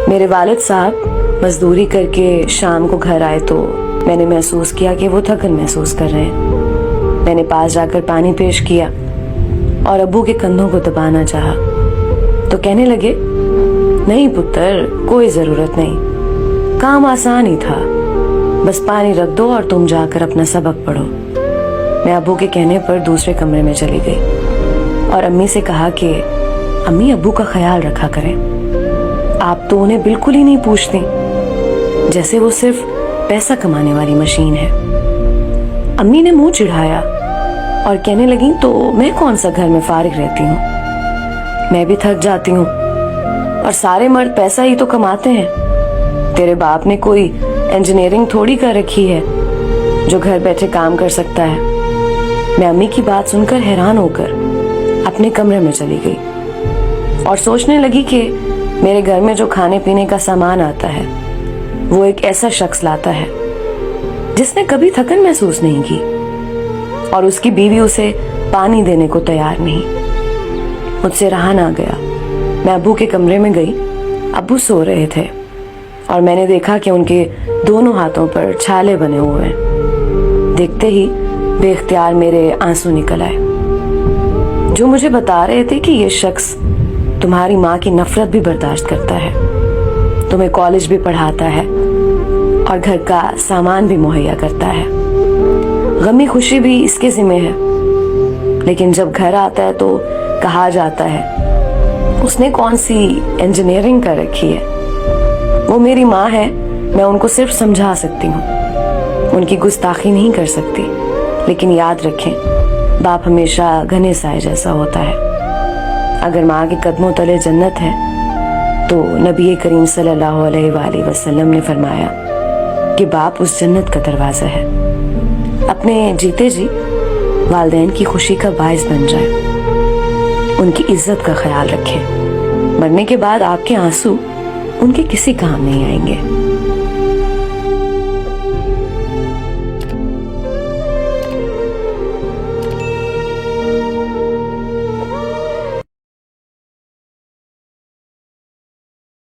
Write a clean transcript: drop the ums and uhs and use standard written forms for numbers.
میرے والد صاحب مزدوری کر کے شام کو گھر آئے تو میں نے محسوس کیا کہ وہ تھکن محسوس کر رہے ہیں۔ میں نے پاس جا کر پانی پیش کیا اور ابو کے کندھوں کو دبانا چاہا تو کہنے لگے، نہیں پتر، کوئی ضرورت نہیں، کام آسان ہی تھا، بس پانی رکھ دو اور تم جا کر اپنا سبق پڑھو۔ میں ابو کے کہنے پر دوسرے کمرے میں چلی گئی اور امی سے کہا کہ امی ابو کا خیال رکھا کریں، آپ تو انہیں بالکل ہی نہیں پوچھتی، جیسے وہ صرف پیسہ کمانے والی مشین ہے۔ امی نے منہ چڑھایا اور کہنے لگی، تو میں کون سا گھر میں فارغ رہتی ہوں، میں بھی تھک جاتی ہوں اور سارے مرد پیسہ ہی تو کماتے ہیں، تیرے باپ نے کوئی انجینئرنگ تھوڑی کر رکھی ہے جو گھر بیٹھے کام کر سکتا ہے۔ میں امی کی بات سن کر حیران ہو کر اپنے کمرے میں چلی گئی اور سوچنے لگی کہ میرے گھر میں جو کھانے پینے کا سامان آتا ہے وہ ایک ایسا شخص لاتا ہے جس نے کبھی تھکن محسوس نہیں کی، اور اس کی بیوی اسے پانی دینے کو تیار نہیں۔ مجھ سے رہا نہ گیا، میں ابو کے کمرے میں گئی۔ ابو سو رہے تھے اور میں نے دیکھا کہ ان کے دونوں ہاتھوں پر چھالے بنے ہوئے ہیں۔ دیکھتے ہی بے اختیار میرے آنسو نکل آئے، جو مجھے بتا رہے تھے کہ یہ شخص تمہاری ماں کی نفرت بھی برداشت کرتا ہے، تمہیں کالج بھی پڑھاتا ہے اور گھر کا سامان بھی مہیا کرتا ہے، غمی خوشی بھی اس کے ذمہ ہے، لیکن جب گھر آتا ہے تو کہا جاتا ہے اس نے کون سی انجینئرنگ کر رکھی ہے۔ وہ میری ماں ہے، میں ان کو صرف سمجھا سکتی ہوں، ان کی گستاخی نہیں کر سکتی، لیکن یاد رکھیں باپ ہمیشہ گھنے سائے جیسا ہوتا ہے۔ اگر ماں کے قدموں تلے جنت ہے تو نبی کریم صلی اللہ علیہ وآلہ وسلم نے فرمایا کہ باپ اس جنت کا دروازہ ہے۔ اپنے جیتے جی والدین کی خوشی کا باعث بن جائے، ان کی عزت کا خیال رکھیں، مرنے کے بعد آپ کے آنسو ان کے کسی کام نہیں آئیں گے۔